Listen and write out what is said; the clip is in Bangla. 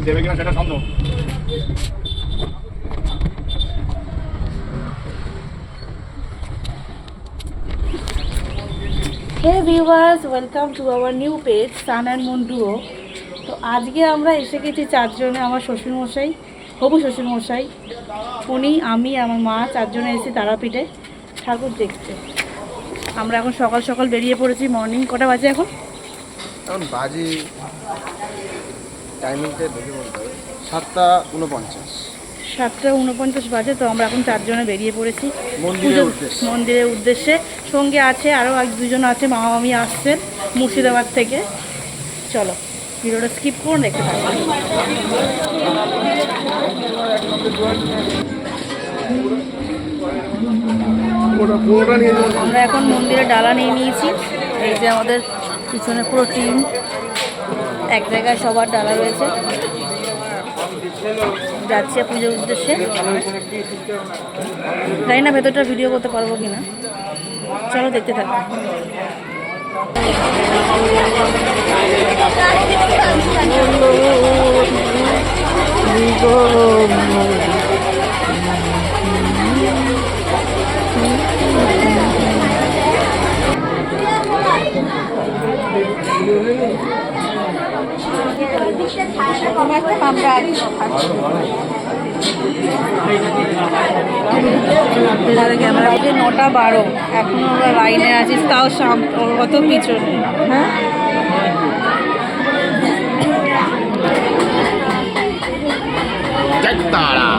দেবে কিনা সেটা সন্দেহ। Hey viewers, welcome to our new page Sun and Moon Duo। তো আজকে আমরা এসে গেছি চারজনে, আমার শ্বশুরমশাই, হবু শ্বশুরমশাই, উনি, আমি, আমার মা, চারজনে এসেছি তারাপীঠে ঠাকুর দেখতে। আমরা এখন সকাল সকাল বেরিয়ে পড়েছি। মর্নিং কটা বাজে এখন? এখন বাজে টাইমিংটা দেখে বলতে হবে 7:49। 7:49 বাজে। তো আমরা এখন চারজনে বেরিয়ে পড়েছি মন্দিরের মন্দিরের উদ্দেশ্যে। সঙ্গে আছে আরও এক দুজন আছে, মামা মামি আসছেন মুর্শিদাবাদ থেকে। চলো ভিডিওটা স্কিপ করুন, দেখতে থাকুন। আমরা এখন মন্দিরে ডালা নিয়ে নিয়েছি। এই যে আমাদের পিছনে পুরো টিম, এক জায়গায় সবার ডালা রয়েছে। যাচ্ছি পুজোর উদ্দেশ্যে। জানি না ভেতরটা ভিডিও করতে পারবো কিনা, চলো দেখতে থাকো। ক্যামেরা 9:12, এখনো আমরা লাইনে আছিস, তাও কত পিছনে। হ্যাঁ তারা